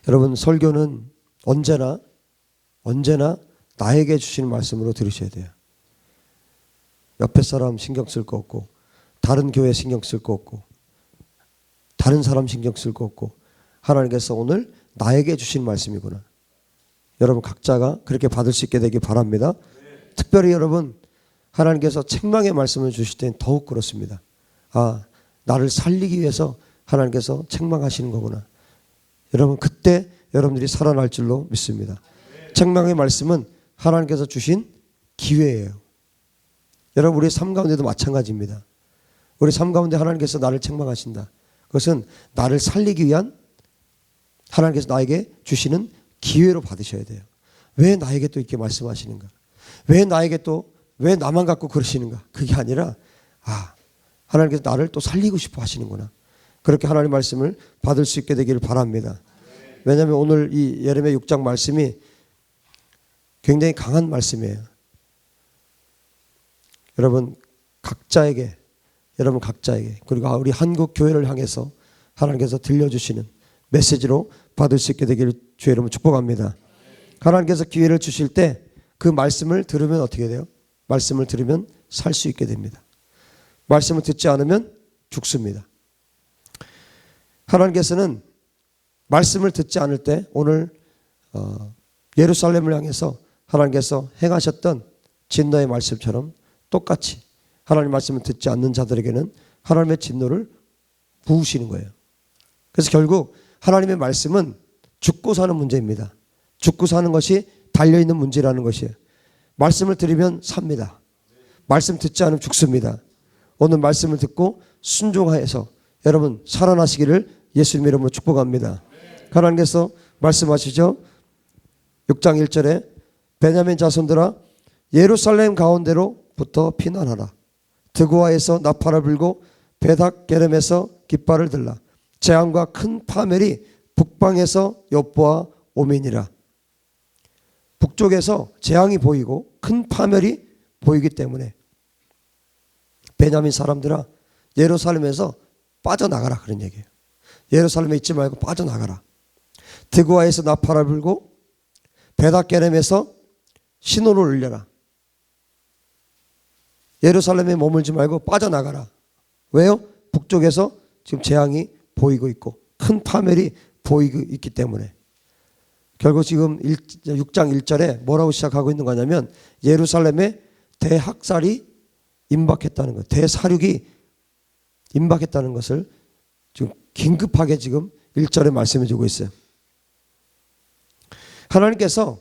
여러분, 설교는 언제나 나에게 주시는 말씀으로 들으셔야 돼요. 옆에 사람 신경 쓸 거 없고, 다른 교회 신경 쓸 거 없고, 다른 사람 신경 쓸 거 없고, 하나님께서 오늘 나에게 주신 말씀이구나. 여러분 각자가 그렇게 받을 수 있게 되길 바랍니다. 특별히 여러분, 하나님께서 책망의 말씀을 주실 때는 더욱 그렇습니다. 아, 나를 살리기 위해서 하나님께서 책망하시는 거구나. 여러분, 그때 여러분들이 살아날 줄로 믿습니다. 책망의 말씀은 하나님께서 주신 기회예요. 여러분, 우리의 삶 가운데도 마찬가지입니다. 우리 삶 가운데 하나님께서 나를 책망하신다. 그것은 나를 살리기 위한 하나님께서 나에게 주시는 기회로 받으셔야 돼요. 왜 나에게 또 이렇게 말씀하시는가? 왜 나에게 또, 왜 나만 갖고 그러시는가? 그게 아니라, 아, 하나님께서 나를 또 살리고 싶어 하시는구나. 그렇게 하나님의 말씀을 받을 수 있게 되기를 바랍니다. 왜냐하면 오늘 이 예레미야 6장 말씀이 굉장히 강한 말씀이에요. 여러분 각자에게 그리고 우리 한국 교회를 향해서 하나님께서 들려주시는 메시지로 받을 수 있게 되기를 주의 이름으로 축복합니다. 하나님께서 기회를 주실 때 그 말씀을 들으면 어떻게 돼요? 말씀을 들으면 살 수 있게 됩니다. 말씀을 듣지 않으면 죽습니다. 하나님께서는 말씀을 듣지 않을 때 오늘 예루살렘을 향해서 하나님께서 행하셨던 진노의 말씀처럼 똑같이 하나님의 말씀을 듣지 않는 자들에게는 하나님의 진노를 부으시는 거예요. 그래서 결국 하나님의 말씀은 죽고 사는 문제입니다. 죽고 사는 것이 달려있는 문제라는 것이에요. 말씀을 들으면 삽니다. 말씀 듣지 않으면 죽습니다. 오늘 말씀을 듣고 순종하여서 여러분 살아나시기를 예수님 이름으로 축복합니다. 하나님께서 말씀하시죠. 6장 1절에 베냐민 자손들아 예루살렘 가운데로부터 피난하라. 드고아에서 나팔을 불고 베닥게렘에서 깃발을 들라. 재앙과 큰 파멸이 북방에서 엿보아 오미니라. 북쪽에서 재앙이 보이고 큰 파멸이 보이기 때문에 베냐민 사람들아 예루살렘에서 빠져나가라, 그런 얘기예요. 예루살렘에 있지 말고 빠져나가라. 드고아에서 나팔을 불고 베닥게렘에서 신호를 울려라. 예루살렘에 머물지 말고 빠져나가라. 왜요? 북쪽에서 지금 재앙이 보이고 있고 큰 파멸이 보이고 있기 때문에. 결국 지금 6장 1절에 뭐라고 시작하고 있는 거냐면 예루살렘에 대학살이 임박했다는 것, 대사륙이 임박했다는 것을 지금 긴급하게 지금 1절에 말씀해 주고 있어요. 하나님께서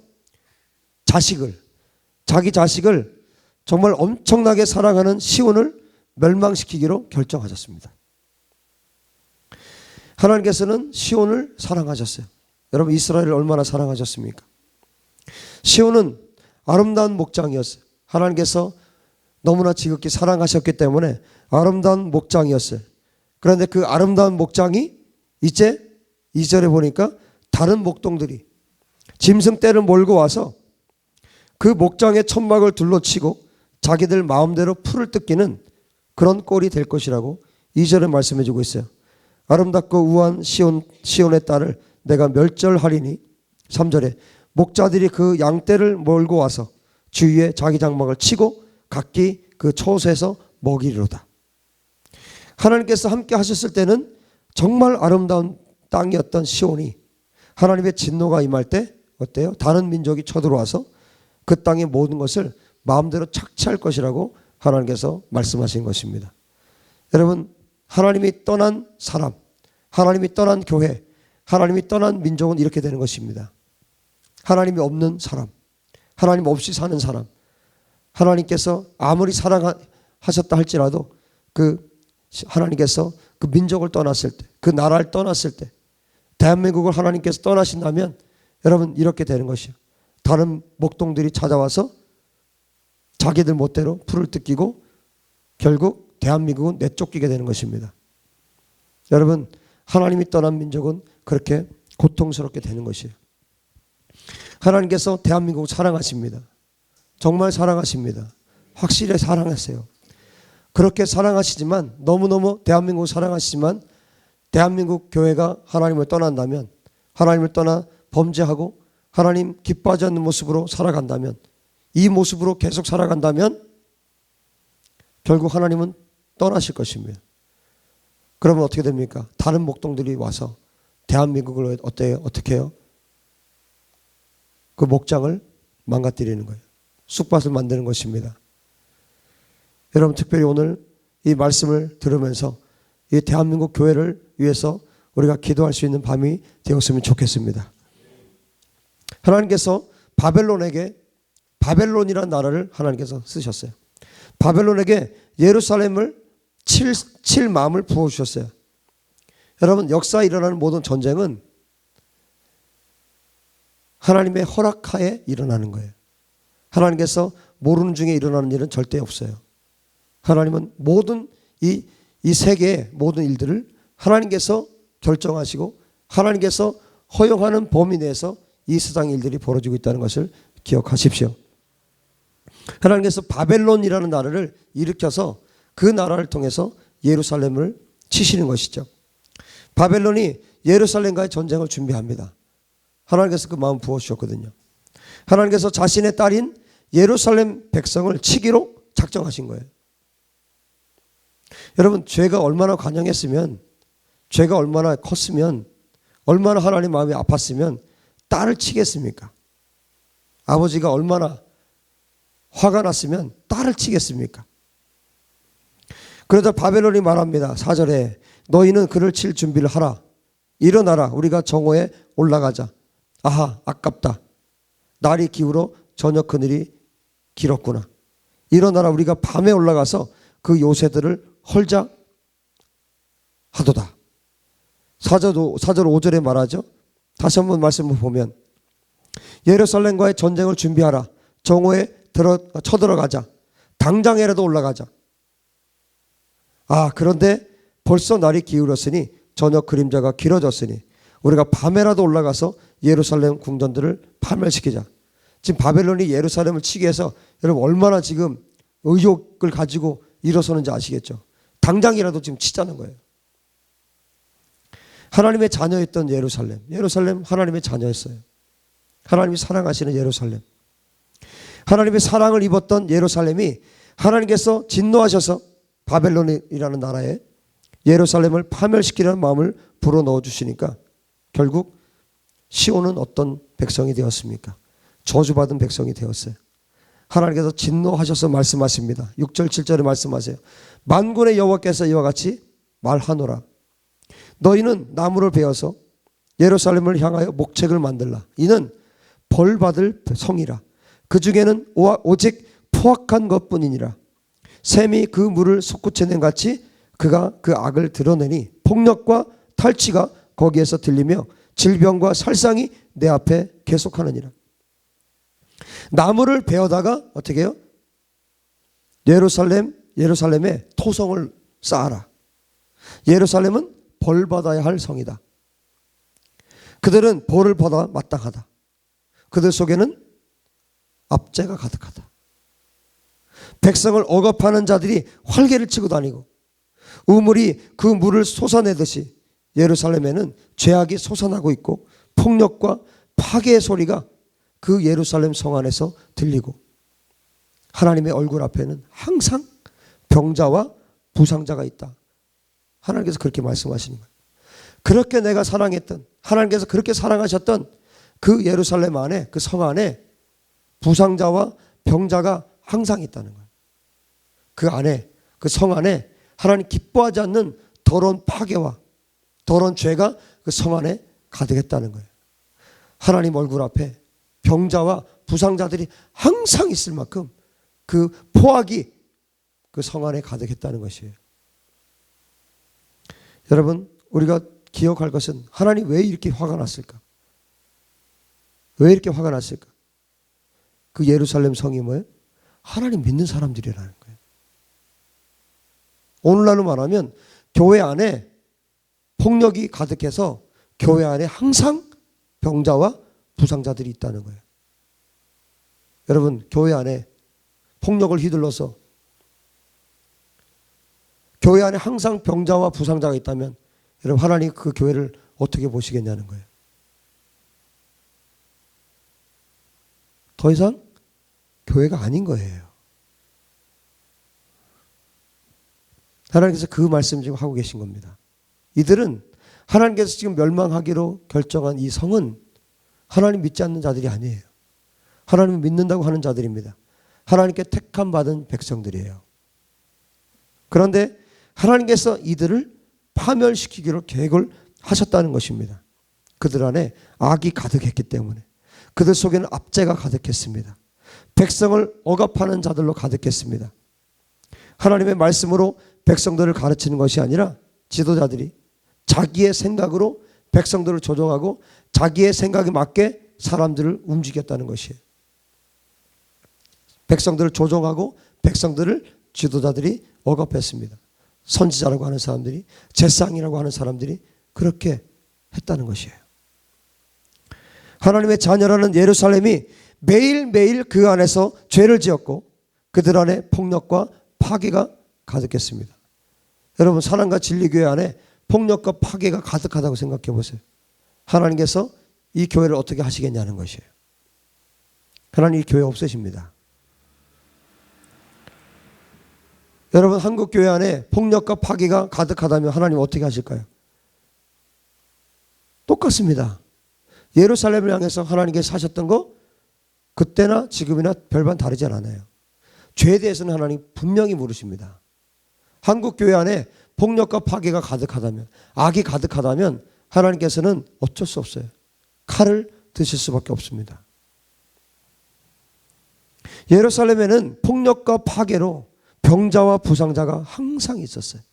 자기 자식을 정말 엄청나게 사랑하는 시온을 멸망시키기로 결정하셨습니다. 하나님께서는 시온을 사랑하셨어요. 여러분 이스라엘을 얼마나 사랑하셨습니까? 시온은 아름다운 목장이었어요. 하나님께서 너무나 지극히 사랑하셨기 때문에 아름다운 목장이었어요. 그런데 그 아름다운 목장이 이제 2절에 보니까 다른 목동들이 짐승떼를 몰고 와서 그 목장의 천막을 둘러치고 자기들 마음대로 풀을 뜯기는 그런 꼴이 될 것이라고 2절에 말씀해 주고 있어요. 아름답고 우아한 시온의 딸을 내가 멸절하리니 3절에 목자들이 그 양떼를 몰고 와서 주위에 자기 장막을 치고 각기 그 처소에서 먹이리로다. 하나님께서 함께 하셨을 때는 정말 아름다운 땅이었던 시온이 하나님의 진노가 임할 때 어때요? 다른 민족이 쳐들어와서 그 땅의 모든 것을 마음대로 착취할 것이라고 하나님께서 말씀하신 것입니다. 여러분 하나님이 떠난 사람, 하나님이 떠난 교회, 하나님이 떠난 민족은 이렇게 되는 것입니다. 하나님이 없는 사람, 하나님 없이 사는 사람, 하나님께서 아무리 사랑하셨다 할지라도 그 하나님께서 그 민족을 떠났을 때, 그 나라를 떠났을 때, 대한민국을 하나님께서 떠나신다면 여러분 이렇게 되는 것이요. 다른 목동들이 찾아와서 자기들 멋대로 풀을 뜯기고 결국 대한민국은 내쫓기게 되는 것입니다. 여러분 하나님이 떠난 민족은 그렇게 고통스럽게 되는 것이에요. 하나님께서 대한민국을 사랑하십니다. 정말 사랑하십니다. 확실히 사랑하세요. 그렇게 사랑하시지만 너무너무 대한민국을 사랑하시지만 대한민국 교회가 하나님을 떠난다면 하나님을 떠나 범죄하고 하나님 기뻐하지 않는 모습으로 살아간다면, 이 모습으로 계속 살아간다면 결국 하나님은 떠나실 것입니다. 그러면 어떻게 됩니까? 다른 목동들이 와서 대한민국을 어떻게 해요? 그 목장을 망가뜨리는 거예요. 쑥밭을 만드는 것입니다. 여러분, 특별히 오늘 이 말씀을 들으면서 이 대한민국 교회를 위해서 우리가 기도할 수 있는 밤이 되었으면 좋겠습니다. 하나님께서 바벨론이라는 나라를 하나님께서 쓰셨어요. 바벨론에게 예루살렘을 칠 마음을 부어주셨어요. 여러분, 역사에 일어나는 모든 전쟁은 하나님의 허락하에 일어나는 거예요. 하나님께서 모르는 중에 일어나는 일은 절대 없어요. 하나님은 모든 이 세계의 모든 일들을 하나님께서 결정하시고 하나님께서 허용하는 범위 내에서 이 세상의 일들이 벌어지고 있다는 것을 기억하십시오. 하나님께서 바벨론이라는 나라를 일으켜서 그 나라를 통해서 예루살렘을 치시는 것이죠. 바벨론이 예루살렘과의 전쟁을 준비합니다. 하나님께서 그 마음 부어주셨거든요. 하나님께서 자신의 딸인 예루살렘 백성을 치기로 작정하신 거예요. 여러분, 죄가 얼마나 관영했으면, 죄가 얼마나 컸으면, 얼마나 하나님 마음이 아팠으면 딸을 치겠습니까? 아버지가 얼마나 화가 났으면 딸을 치겠습니까? 그러자 바벨론이 말합니다. 4절에 너희는 그를 칠 준비를 하라. 일어나라. 우리가 정오에 올라가자. 아하, 아깝다. 날이 기울어 저녁 그늘이 길었구나. 일어나라. 우리가 밤에 올라가서 그 요새들을 헐자 하도다. 4절 5절에 말하죠. 다시 한번 말씀을 보면 예루살렘과의 전쟁을 준비하라. 정오에 쳐들어가자. 당장에라도 올라가자. 그런데 벌써 날이 기울었으니 저녁 그림자가 길어졌으니 우리가 밤에라도 올라가서 예루살렘 궁전들을 파멸시키자. 지금 바벨론이 예루살렘을 치기 위해서 여러분 얼마나 지금 의욕을 가지고 일어서는지 아시겠죠? 당장이라도 지금 치자는 거예요. 하나님의 자녀였던 예루살렘 하나님의 자녀였어요. 하나님이 사랑하시는 예루살렘, 하나님의 사랑을 입었던 예루살렘이 하나님께서 진노하셔서 바벨론이라는 나라에 예루살렘을 파멸시키려는 마음을 불어넣어 주시니까 결국 시온은 어떤 백성이 되었습니까? 저주받은 백성이 되었어요. 하나님께서 진노하셔서 말씀하십니다. 6절 7절에 말씀하세요. 만군의 여호와께서 이와 같이 말하노라. 너희는 나무를 베어서 예루살렘을 향하여 목책을 만들라. 이는 벌받을 성이라. 그 중에는 오직 포악한 것뿐이니라. 샘이 그 물을 솟구쳐낸 같이 그가 그 악을 드러내니 폭력과 탈취가 거기에서 들리며 질병과 살상이 내 앞에 계속하느니라. 나무를 베어다가 어떻게 해요? 예루살렘에 토성을 쌓아라. 예루살렘은 벌받아야 할 성이다. 그들은 벌을 받아 마땅하다. 그들 속에는 압제가 가득하다. 백성을 억압하는 자들이 활개를 치고 다니고 우물이 그 물을 솟아내듯이 예루살렘에는 죄악이 솟아나고 있고 폭력과 파괴의 소리가 그 예루살렘 성 안에서 들리고 하나님의 얼굴 앞에는 항상 병자와 부상자가 있다. 하나님께서 그렇게 말씀하시는 거예요. 그렇게 내가 사랑했던, 하나님께서 그렇게 사랑하셨던 그 예루살렘 안에, 그 성 안에 부상자와 병자가 항상 있다는 거예요. 그 안에, 그 성 안에 하나님 기뻐하지 않는 더러운 파괴와 더러운 죄가 그 성 안에 가득했다는 거예요. 하나님 얼굴 앞에 병자와 부상자들이 항상 있을 만큼 그 포악이 그 성 안에 가득했다는 것이에요. 여러분, 우리가 기억할 것은 하나님 왜 이렇게 화가 났을까? 왜 이렇게 화가 났을까? 그 예루살렘 성이 뭐예요? 하나님 믿는 사람들이라는 거예요. 오늘날로 말하면 교회 안에 폭력이 가득해서 교회 안에 항상 병자와 부상자들이 있다는 거예요. 여러분, 교회 안에 폭력을 휘둘러서 교회 안에 항상 병자와 부상자가 있다면 여러분, 하나님 그 교회를 어떻게 보시겠냐는 거예요. 더 이상 교회가 아닌 거예요. 하나님께서 그 말씀 지금 하고 계신 겁니다. 이들은 하나님께서 지금 멸망하기로 결정한 이 성은 하나님 믿지 않는 자들이 아니에요. 하나님을 믿는다고 하는 자들입니다. 하나님께 택함 받은 백성들이에요. 그런데 하나님께서 이들을 파멸시키기로 계획을 하셨다는 것입니다. 그들 안에 악이 가득했기 때문에, 그들 속에는 압제가 가득했습니다. 백성을 억압하는 자들로 가득했습니다. 하나님의 말씀으로 백성들을 가르치는 것이 아니라 지도자들이 자기의 생각으로 백성들을 조종하고 자기의 생각에 맞게 사람들을 움직였다는 것이에요. 백성들을 조종하고 백성들을 지도자들이 억압했습니다. 선지자라고 하는 사람들이, 제사장이라고 하는 사람들이 그렇게 했다는 것이에요. 하나님의 자녀라는 예루살렘이 매일매일 그 안에서 죄를 지었고 그들 안에 폭력과 파괴가 가득했습니다. 여러분, 사랑과 진리교회 안에 폭력과 파괴가 가득하다고 생각해 보세요. 하나님께서 이 교회를 어떻게 하시겠냐는 것이에요. 하나님 이 교회 없애십니다. 여러분, 한국 교회 안에 폭력과 파괴가 가득하다면 하나님 어떻게 하실까요? 똑같습니다. 예루살렘을 향해서 하나님께서 하셨던 거 그때나 지금이나 별반 다르지 않아요. 죄에 대해서는 하나님 분명히 물으십니다. 한국 교회 안에 폭력과 파괴가 가득하다면, 악이 가득하다면 하나님께서는 어쩔 수 없어요. 칼을 드실 수밖에 없습니다. 예루살렘에는 폭력과 파괴로 병자와 부상자가 항상 있었어요.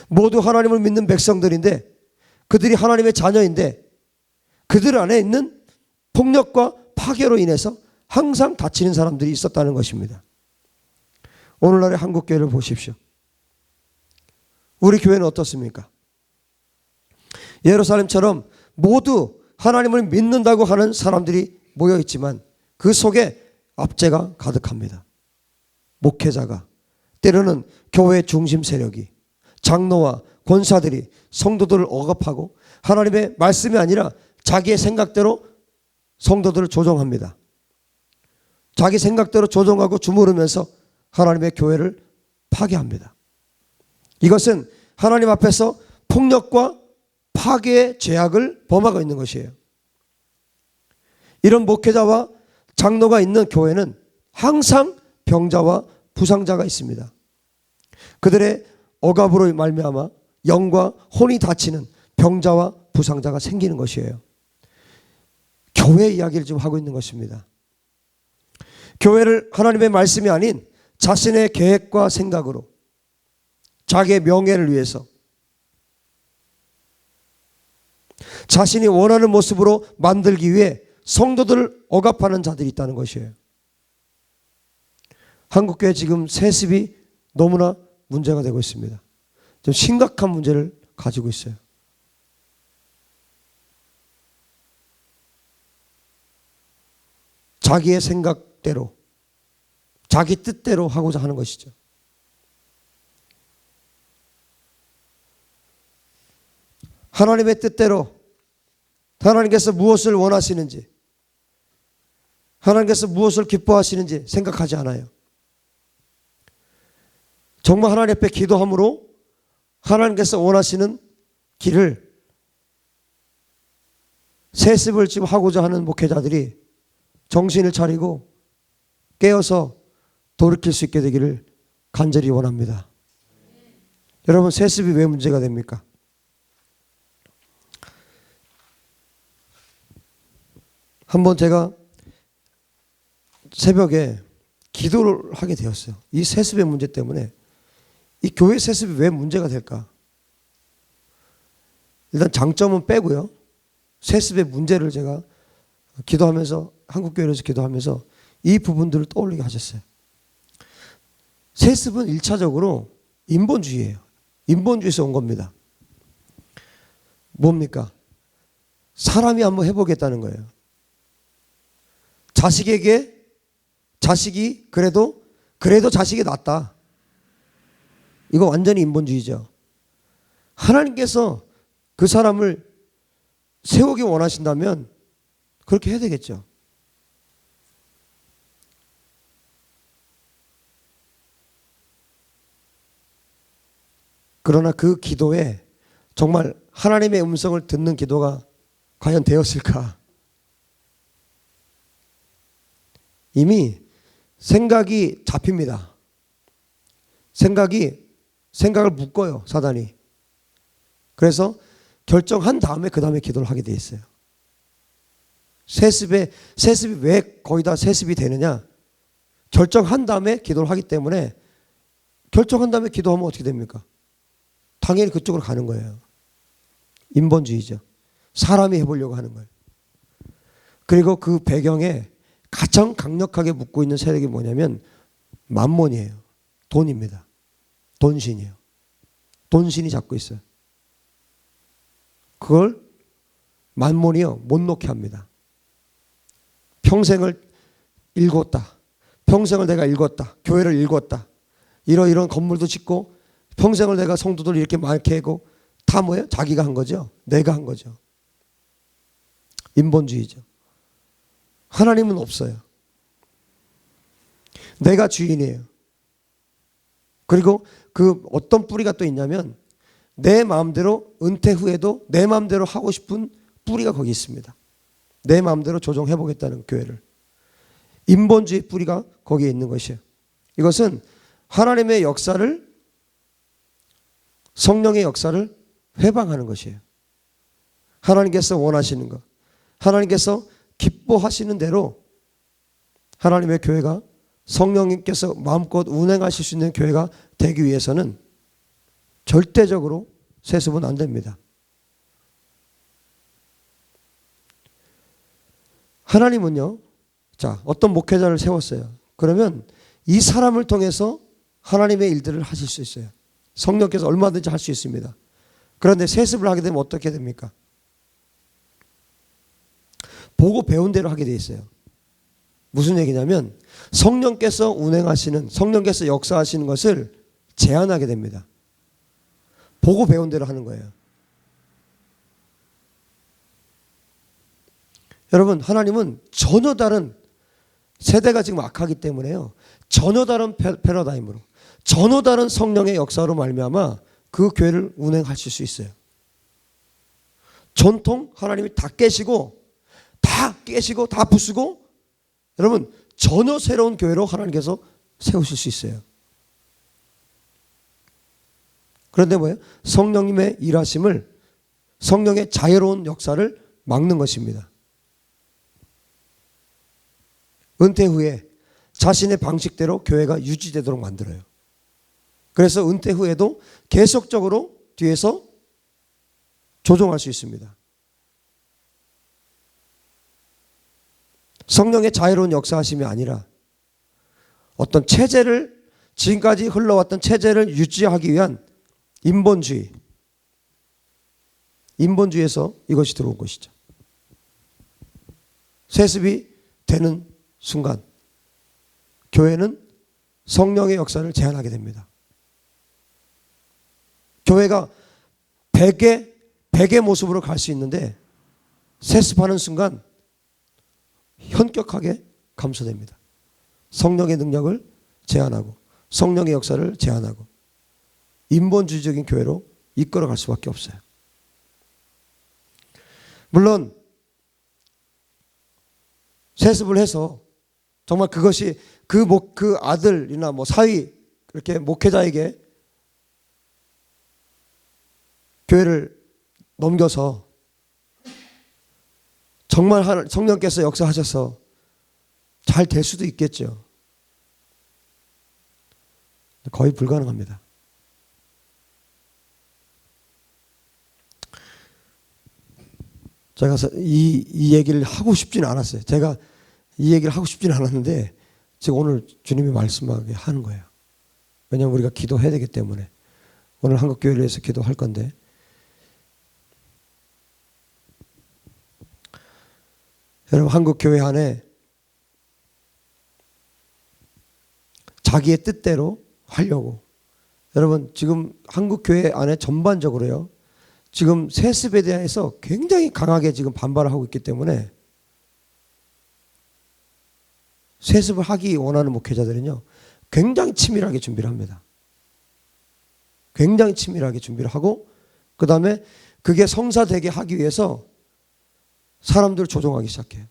모두 하나님을 믿는 백성들인데, 그들이 하나님의 자녀인데 그들 안에 있는 폭력과 파괴로 인해서 항상 다치는 사람들이 있었다는 것입니다. 오늘날의 한국교회를 보십시오. 우리 교회는 어떻습니까? 예루살렘처럼 모두 하나님을 믿는다고 하는 사람들이 모여 있지만 그 속에 압제가 가득합니다. 목회자가, 때로는 교회 중심 세력이, 장로와 권사들이 성도들을 억압하고 하나님의 말씀이 아니라 자기의 생각대로 성도들을 조종합니다. 자기 생각대로 조종하고 주무르면서 하나님의 교회를 파괴합니다. 이것은 하나님 앞에서 폭력과 파괴의 죄악을 범하고 있는 것이에요. 이런 목회자와 장로가 있는 교회는 항상 병자와 부상자가 있습니다. 그들의 억압으로 말미암아 영과 혼이 다치는 병자와 부상자가 생기는 것이에요. 교회 이야기를 좀 하고 있는 것입니다. 교회를 하나님의 말씀이 아닌 자신의 계획과 생각으로 자기의 명예를 위해서 자신이 원하는 모습으로 만들기 위해 성도들을 억압하는 자들이 있다는 것이에요. 한국교회 지금 세습이 너무나 문제가 되고 있습니다. 좀 심각한 문제를 가지고 있어요. 자기의 생각대로, 자기 뜻대로 하고자 하는 것이죠. 하나님의 뜻대로 하나님께서 무엇을 원하시는지, 하나님께서 무엇을 기뻐하시는지 생각하지 않아요. 정말 하나님 앞에 기도함으로 하나님께서 원하시는 길을, 세습을 지금 하고자 하는 목회자들이 정신을 차리고 깨어서 돌이킬 수 있게 되기를 간절히 원합니다. 여러분, 세습이 왜 문제가 됩니까? 한번 제가 새벽에 기도를 하게 되었어요. 이 세습의 문제 때문에 이 교회 세습이 왜 문제가 될까? 일단 장점은 빼고요. 세습의 문제를 제가 기도하면서, 한국교회에서 기도하면서 이 부분들을 떠올리게 하셨어요. 세습은 1차적으로 인본주의예요. 인본주의에서 온 겁니다. 뭡니까? 사람이 한번 해보겠다는 거예요. 자식에게, 자식이 그래도 자식이 낫다. 이거 완전히 인본주의죠. 하나님께서 그 사람을 세우기 원하신다면 그렇게 해야 되겠죠. 그러나 그 기도에 정말 하나님의 음성을 듣는 기도가 과연 되었을까? 이미 생각이 잡힙니다. 생각을 묶어요, 사단이. 그래서 결정한 다음에 그 다음에 기도를 하게 돼 있어요. 세습이 왜 거의 다 세습이 되느냐? 결정한 다음에 기도를 하기 때문에, 결정한 다음에 기도하면 어떻게 됩니까? 당연히 그쪽으로 가는 거예요. 인본주의죠. 사람이 해보려고 하는 거예요. 그리고 그 배경에 가장 강력하게 묶고 있는 세력이 뭐냐면 만몬이에요. 돈입니다. 돈신이에요. 돈신이 잡고 있어요. 그걸 만몬이요 못 놓게 합니다. 평생을 일궜다. 평생을 내가 일궜다. 교회를 일궜다. 이런 건물도 짓고 평생을 내가 성도들 이렇게 많게 하고 다 뭐예요? 자기가 한 거죠. 내가 한 거죠. 인본주의죠. 하나님은 없어요. 내가 주인이에요. 그리고 그 어떤 뿌리가 또 있냐면 내 마음대로 은퇴 후에도 내 마음대로 하고 싶은 뿌리가 거기 있습니다. 내 마음대로 조정해 보겠다는 교회를. 인본주의 뿌리가 거기에 있는 것이에요. 이것은 하나님의 역사를, 성령의 역사를 회방하는 것이에요. 하나님께서 원하시는 것, 하나님께서 기뻐하시는 대로 하나님의 교회가, 성령님께서 마음껏 운행하실 수 있는 교회가 되기 위해서는 절대적으로 세습은 안 됩니다. 하나님은요, 자, 어떤 목회자를 세웠어요. 그러면 이 사람을 통해서 하나님의 일들을 하실 수 있어요. 성령께서 얼마든지 할 수 있습니다. 그런데 세습을 하게 되면 어떻게 됩니까? 보고 배운 대로 하게 돼 있어요. 무슨 얘기냐면 성령께서 운행하시는, 성령께서 역사하시는 것을 제한하게 됩니다. 보고 배운 대로 하는 거예요. 여러분, 하나님은 전혀 다른, 세대가 지금 악하기 때문에요, 전혀 다른 패러다임으로, 전혀 다른 성령의 역사로 말미암아 그 교회를 운행하실 수 있어요. 전통 하나님이 다 깨시고 다 부수고, 여러분 전혀 새로운 교회로 하나님께서 세우실 수 있어요. 그런데 뭐예요? 성령님의 일하심을, 성령의 자유로운 역사를 막는 것입니다. 은퇴 후에 자신의 방식대로 교회가 유지되도록 만들어요. 그래서 은퇴 후에도 계속적으로 뒤에서 조종할 수 있습니다. 성령의 자유로운 역사하심이 아니라 어떤 체제를, 지금까지 흘러왔던 체제를 유지하기 위한 인본주의에서 이것이 들어온 것이죠. 세습이 되는 순간 교회는 성령의 역사를 제한하게 됩니다. 교회가 백의 모습으로 갈 수 있는데 세습하는 순간 현격하게 감소됩니다. 성령의 능력을 제한하고 성령의 역사를 제한하고 인본주의적인 교회로 이끌어갈 수밖에 없어요. 물론 세습을 해서 정말 그것이 그 아들이나 사위, 이렇게 목회자에게 교회를 넘겨서 정말 성령께서 역사하셔서 잘 될 수도 있겠죠. 거의 불가능합니다. 제가 이 얘기를 하고 싶지는 않았어요. 제가 이 얘기를 하고 싶지는 않았는데 지금 오늘 주님이 말씀하게 하는 거예요. 왜냐하면 우리가 기도해야 되기 때문에. 오늘 한국교회를 위해서 기도할 건데, 여러분, 한국교회 안에 자기의 뜻대로 하려고, 여러분 지금 한국교회 안에 전반적으로요, 지금 세습에 대해서 굉장히 강하게 지금 반발을 하고 있기 때문에 세습을 하기 원하는 목회자들은요 굉장히 치밀하게 준비를 합니다. 굉장히 치밀하게 준비를 하고 그 다음에 그게 성사되게 하기 위해서 사람들을 조종하기 시작해요.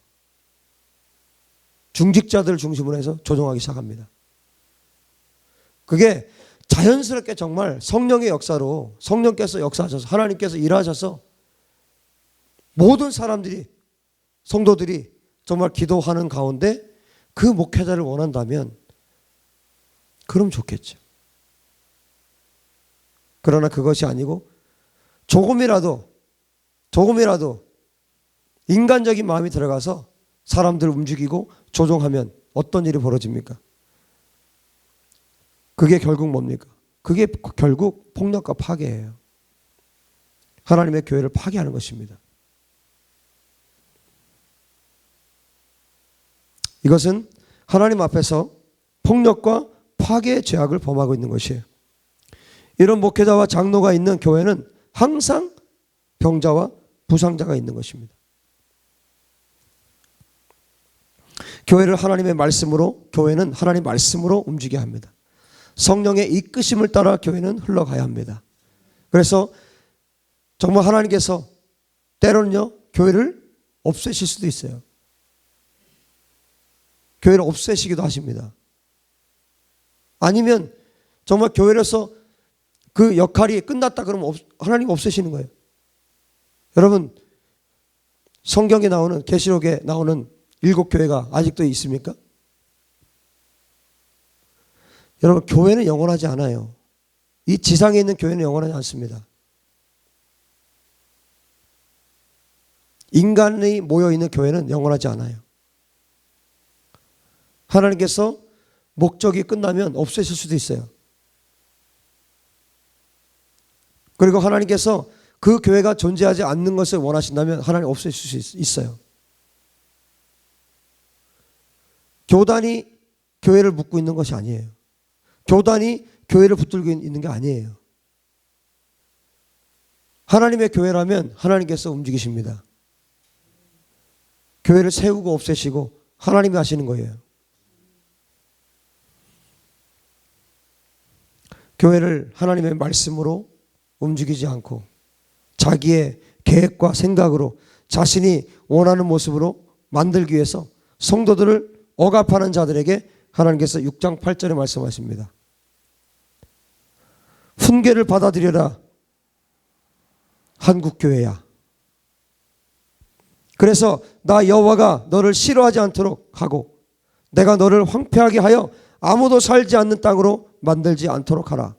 중직자들 중심으로 해서 조종하기 시작합니다. 그게 자연스럽게 정말 성령의 역사로 성령께서 역사하셔서 하나님께서 일하셔서 모든 사람들이 성도들이 정말 기도하는 가운데 그 목회자를 원한다면 그럼 좋겠죠. 그러나 그것이 아니고 조금이라도 인간적인 마음이 들어가서 사람들을 움직이고 조종하면 어떤 일이 벌어집니까? 그게 결국 뭡니까? 그게 결국 폭력과 파괴예요. 하나님의 교회를 파괴하는 것입니다. 이것은 하나님 앞에서 폭력과 파괴의 죄악을 범하고 있는 것이에요. 이런 목회자와 장로가 있는 교회는 항상 병자와 부상자가 있는 것입니다. 교회는 하나님 말씀으로 움직여야 합니다. 성령의 이끄심을 따라 교회는 흘러가야 합니다. 그래서 정말 하나님께서 때로는요 교회를 없애실 수도 있어요. 교회를 없애시기도 하십니다. 아니면 정말 교회로서 그 역할이 끝났다 그러면 하나님 없애시는 거예요. 여러분 성경에 나오는 계시록에 나오는 7교회가 아직도 있습니까? 여러분 교회는 영원하지 않아요. 이 지상에 있는 교회는 영원하지 않습니다. 인간이 모여있는 교회는 영원하지 않아요. 하나님께서 목적이 끝나면 없애실 수도 있어요. 그리고 하나님께서 그 교회가 존재하지 않는 것을 원하신다면 하나님 없애실 수 있어요. 교단이 교회를 묶고 있는 것이 아니에요. 교단이 교회를 붙들고 있는 게 아니에요. 하나님의 교회라면 하나님께서 움직이십니다. 교회를 세우고 없애시고 하나님이 하시는 거예요. 교회를 하나님의 말씀으로 움직이지 않고 자기의 계획과 생각으로 자신이 원하는 모습으로 만들기 위해서 성도들을 억압하는 자들에게 하나님께서 6장 8절에 말씀하십니다. 훈계를 받아들여라 한국교회야. 그래서 나 여호와가 너를 싫어하지 않도록 하고 내가 너를 황폐하게 하여 아무도 살지 않는 땅으로 만들지 않도록 하라.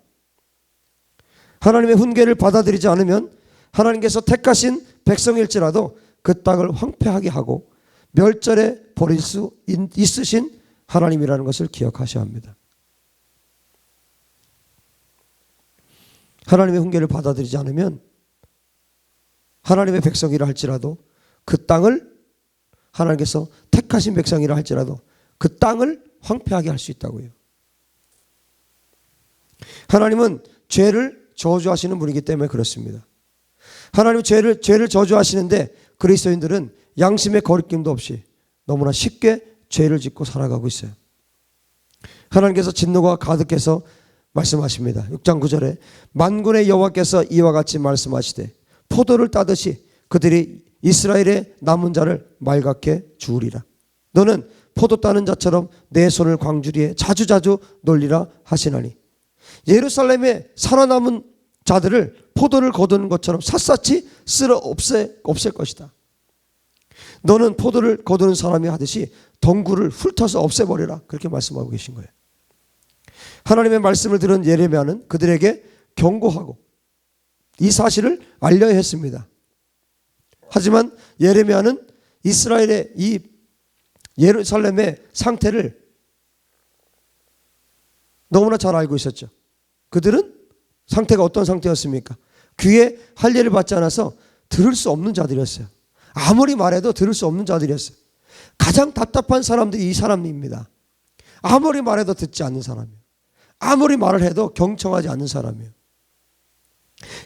하나님의 훈계를 받아들이지 않으면 하나님께서 택하신 백성일지라도 그 땅을 황폐하게 하고 멸절해 버릴 수 있으신 하나님이라는 것을 기억하셔야 합니다. 하나님의 훈계를 받아들이지 않으면 하나님의 백성이라 할지라도 그 땅을 하나님께서 택하신 백성이라 할지라도 그 땅을 황폐하게 할 수 있다고요. 하나님은 죄를 저주하시는 분이기 때문에 그렇습니다. 하나님은 죄를 저주하시는데 그리스도인들은 양심의 거리낌도 없이 너무나 쉽게 죄를 짓고 살아가고 있어요. 하나님께서 진노가 가득해서 말씀하십니다. 6장 9절에 만군의 여호와께서 이와 같이 말씀하시되 포도를 따듯이 그들이 이스라엘의 남은 자를 말갛게 주우리라. 너는 포도 따는 자처럼 내 손을 광주리에 자주자주 놀리라 하시나니 예루살렘에 살아남은 자들을 포도를 거두는 것처럼 샅샅이 쓸어 없앨 것이다. 너는 포도를 거두는 사람이 하듯이 덩굴을 훑어서 없애버려라. 그렇게 말씀하고 계신 거예요. 하나님의 말씀을 들은 예레미야는 그들에게 경고하고 이 사실을 알려야 했습니다. 하지만 예레미야는 이스라엘의 이 예루살렘의 상태를 너무나 잘 알고 있었죠. 그들은 상태가 어떤 상태였습니까? 귀에 할례를 받지 않아서 들을 수 없는 자들이었어요. 아무리 말해도 들을 수 없는 자들이었어요. 가장 답답한 사람들이 이 사람입니다. 아무리 말해도 듣지 않는 사람이에요. 아무리 말을 해도 경청하지 않는 사람이에요.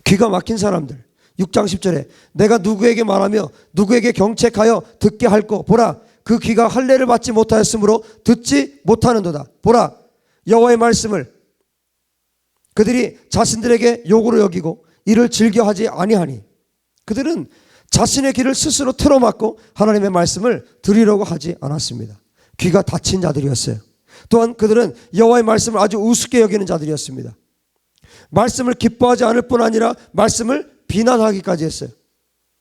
귀가 막힌 사람들. 6장 10절에 내가 누구에게 말하며 누구에게 경책하여 듣게 할꼬 보라 그 귀가 할례를 받지 못하였으므로 듣지 못하는도다. 보라 여호와의 말씀을 그들이 자신들에게 욕으로 여기고 이를 즐겨하지 아니하니 그들은 자신의 길을 스스로 틀어막고 하나님의 말씀을 들으려고 하지 않았습니다. 귀가 닫힌 자들이었어요. 또한 그들은 여호와의 말씀을 아주 우습게 여기는 자들이었습니다. 말씀을 기뻐하지 않을 뿐 아니라 말씀을 비난하기까지 했어요.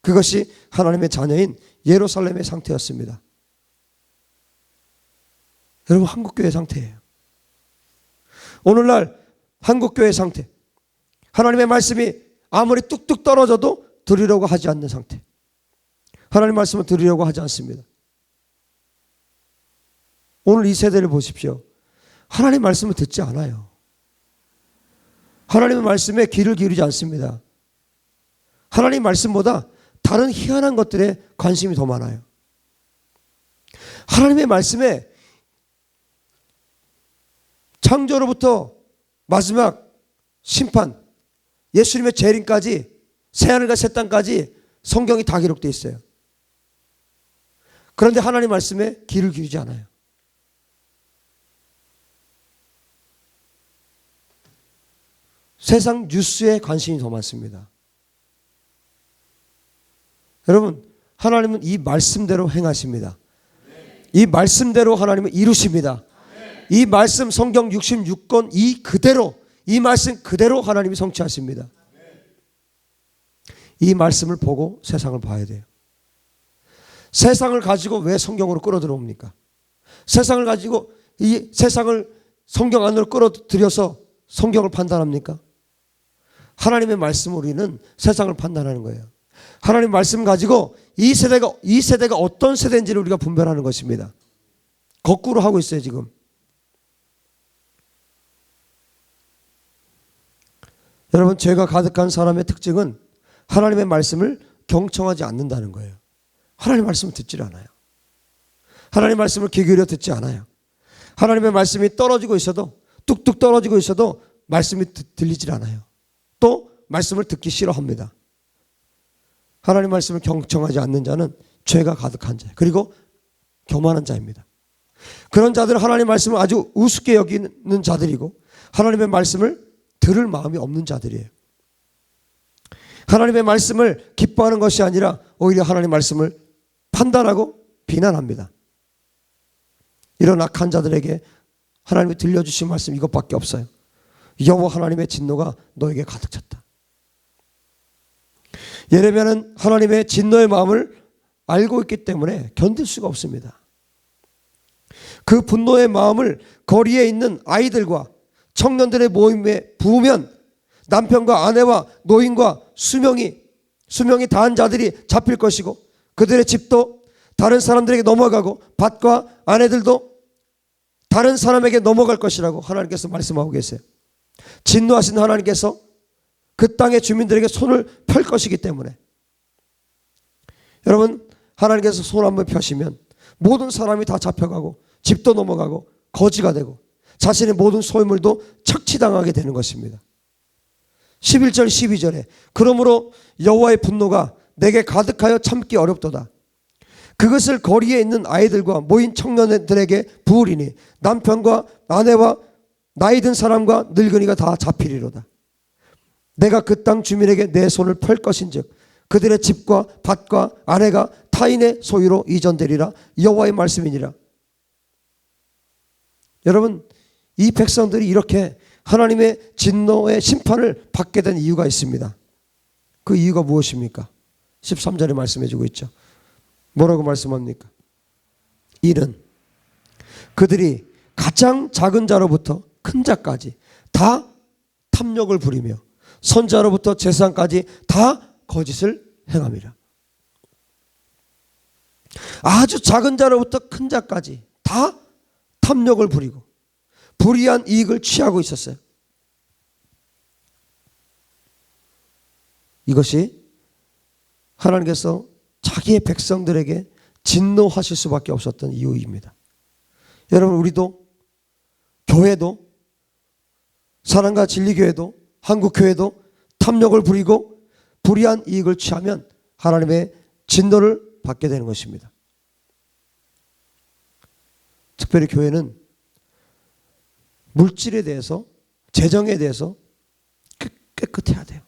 그것이 하나님의 자녀인 예루살렘의 상태였습니다. 여러분, 한국교회 상태예요. 오늘날 한국교회 상태, 하나님의 말씀이 아무리 뚝뚝 떨어져도 들으려고 하지 않는 상태. 하나님의 말씀을 들으려고 하지 않습니다. 오늘 이 세대를 보십시오. 하나님의 말씀을 듣지 않아요. 하나님의 말씀에 귀를 기울이지 않습니다. 하나님의 말씀보다 다른 희한한 것들에 관심이 더 많아요. 하나님의 말씀에 창조로부터 마지막 심판, 예수님의 재림까지, 새하늘과 새 땅까지 성경이 다 기록되어 있어요. 그런데 하나님 말씀에 귀를 기울이지 않아요. 세상 뉴스에 관심이 더 많습니다. 여러분, 하나님은 이 말씀대로 행하십니다. 이 말씀대로 하나님은 이루십니다. 이 말씀 성경 66권 이 말씀 그대로 하나님이 성취하십니다. 이 말씀을 보고 세상을 봐야 돼요. 세상을 가지고 왜 성경으로 끌어들어옵니까? 세상을 가지고 이 세상을 성경 안으로 끌어들여서 성경을 판단합니까? 하나님의 말씀으로 우리는 세상을 판단하는 거예요. 하나님 말씀 가지고 이 세대가 어떤 세대인지를 우리가 분별하는 것입니다. 거꾸로 하고 있어요, 지금. 여러분, 죄가 가득한 사람의 특징은 하나님의 말씀을 경청하지 않는다는 거예요. 하나님의 말씀을 듣질 않아요. 하나님의 말씀을 귀 기울여 듣지 않아요. 하나님의 말씀이 떨어지고 있어도, 뚝뚝 떨어지고 있어도 말씀이 들리질 않아요. 또 말씀을 듣기 싫어합니다. 하나님 말씀을 경청하지 않는 자는 죄가 가득한 자예요. 그리고 교만한 자입니다. 그런 자들은 하나님 말씀을 아주 우습게 여기는 자들이고 하나님의 말씀을 들을 마음이 없는 자들이에요. 하나님의 말씀을 기뻐하는 것이 아니라 오히려 하나님의 말씀을 판단하고 비난합니다. 이런 악한 자들에게 하나님이 들려주신 말씀 이것밖에 없어요. 여호와 하나님의 진노가 너에게 가득 찼다. 예레미야는 하나님의 진노의 마음을 알고 있기 때문에 견딜 수가 없습니다. 그 분노의 마음을 거리에 있는 아이들과 청년들의 모임에 부으면 남편과 아내와 노인과 수명이 다한 자들이 잡힐 것이고 그들의 집도 다른 사람들에게 넘어가고 밭과 아내들도 다른 사람에게 넘어갈 것이라고 하나님께서 말씀하고 계세요. 진노하신 하나님께서 그 땅의 주민들에게 손을 펼 것이기 때문에 여러분, 하나님께서 손 한번 펴시면 모든 사람이 다 잡혀가고 집도 넘어가고 거지가 되고 자신의 모든 소유물도 착취당하게 되는 것입니다. 11절 12절에 그러므로 여호와의 분노가 내게 가득하여 참기 어렵도다. 그것을 거리에 있는 아이들과 모인 청년들에게 부으리니 남편과 아내와 나이 든 사람과 늙은이가 다 잡히리로다. 내가 그 땅 주민에게 내 손을 펼 것인즉 그들의 집과 밭과 아내가 타인의 소유로 이전되리라. 여호와의 말씀이니라. 여러분, 이 백성들이 이렇게 하나님의 진노의 심판을 받게 된 이유가 있습니다. 그 이유가 무엇입니까? 13절에 말씀해 주고 있죠. 뭐라고 말씀합니까? 이는 그들이 가장 작은 자로부터 큰 자까지 다 탐욕을 부리며 선자로부터 제사장까지 다 거짓을 행함이라. 아주 작은 자로부터 큰 자까지 다 탐욕을 부리고 불의한 이익을 취하고 있었어요. 이것이 하나님께서 자기의 백성들에게 진노하실 수밖에 없었던 이유입니다. 여러분, 우리도 교회도 사랑과 진리교회도 한국교회도 탐욕을 부리고 불의한 이익을 취하면 하나님의 진노를 받게 되는 것입니다. 특별히 교회는 물질에 대해서, 재정에 대해서 깨끗해야 돼요.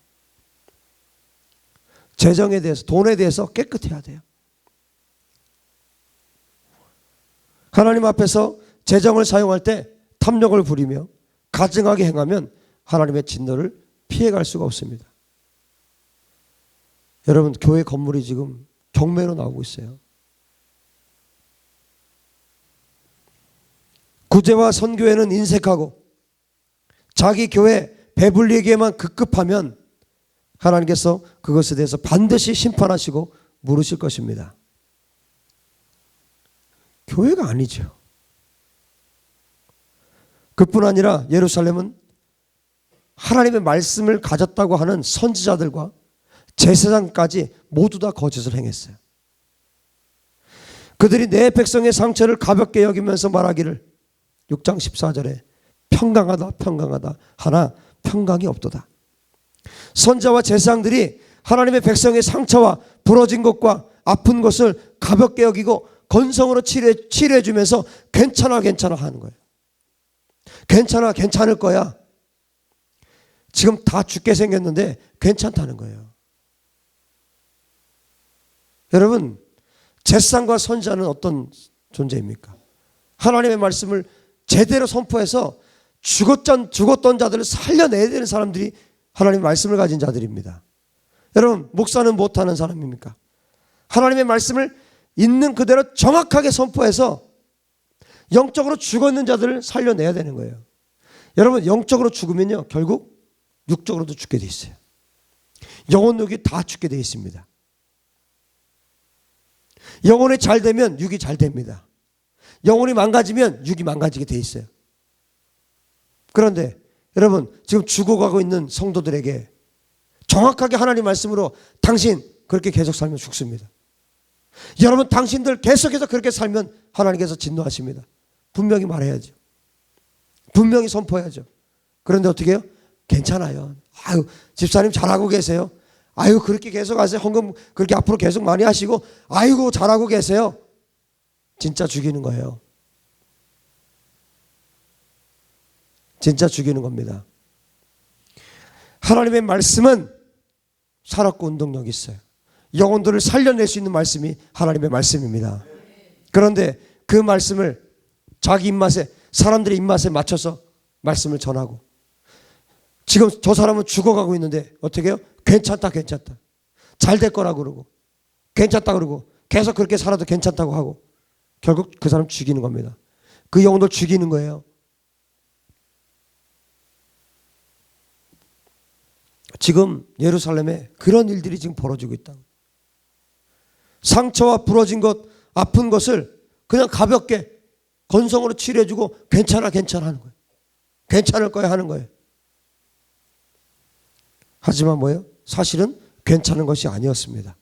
재정에 대해서, 돈에 대해서 깨끗해야 돼요. 하나님 앞에서 재정을 사용할 때 탐욕을 부리며 가증하게 행하면 하나님의 진노를 피해갈 수가 없습니다. 여러분, 교회 건물이 지금 경매로 나오고 있어요. 구제와 선교회는 인색하고 자기 교회 배불리에게만 급급하면 하나님께서 그것에 대해서 반드시 심판하시고 물으실 것입니다. 교회가 아니죠. 그뿐 아니라 예루살렘은 하나님의 말씀을 가졌다고 하는 선지자들과 제사장까지 모두 다 거짓을 행했어요. 그들이 내 백성의 상처를 가볍게 여기면서 말하기를 6장 14절에 평강하다 평강하다 하나 평강이 없도다. 선지자와 제사장들이 하나님의 백성의 상처와 부러진 것과 아픈 것을 가볍게 여기고 건성으로 치료해 주면서 괜찮아 괜찮아 하는 거예요. 괜찮아 괜찮을 거야. 지금 다 죽게 생겼는데 괜찮다는 거예요. 여러분, 제사장과 선지자는 어떤 존재입니까? 하나님의 말씀을 제대로 선포해서 죽었던 자들을 살려내야 되는 사람들이 하나님의 말씀을 가진 자들입니다. 여러분, 목사는 못하는 사람입니까? 하나님의 말씀을 있는 그대로 정확하게 선포해서 영적으로 죽었는 자들을 살려내야 되는 거예요. 여러분, 영적으로 죽으면요 결국 육적으로도 죽게 돼 있어요. 영혼 육이 다 죽게 돼 있습니다. 영혼이 잘 되면 육이 잘 됩니다. 영혼이 망가지면 육이 망가지게 돼 있어요. 그런데 여러분, 지금 죽어가고 있는 성도들에게 정확하게 하나님 말씀으로 당신 그렇게 계속 살면 죽습니다. 여러분, 당신들 계속해서 그렇게 살면 하나님께서 진노하십니다. 분명히 말해야죠. 분명히 선포해야죠. 그런데 어떻게 해요? 괜찮아요. 아유, 집사님 잘하고 계세요. 아유, 그렇게 계속 하세요. 헌금 그렇게 앞으로 계속 많이 하시고, 아이고 잘하고 계세요. 진짜 죽이는 거예요. 진짜 죽이는 겁니다. 하나님의 말씀은 살았고 운동력이 있어요. 영혼들을 살려낼 수 있는 말씀이 하나님의 말씀입니다. 그런데 그 말씀을 자기 입맛에, 사람들의 입맛에 맞춰서 말씀을 전하고, 지금 저 사람은 죽어가고 있는데 어떻게 해요? 괜찮다 괜찮다, 잘 될 거라고 그러고, 괜찮다 그러고 계속 그렇게 살아도 괜찮다고 하고, 결국 그 사람 죽이는 겁니다. 그 영혼들 죽이는 거예요. 지금 예루살렘에 그런 일들이 지금 벌어지고 있다. 상처와 부러진 것, 아픈 것을 그냥 가볍게 건성으로 치료해주고 괜찮아 괜찮아 하는 거예요. 괜찮을 거야 하는 거예요. 하지만 뭐예요? 사실은 괜찮은 것이 아니었습니다.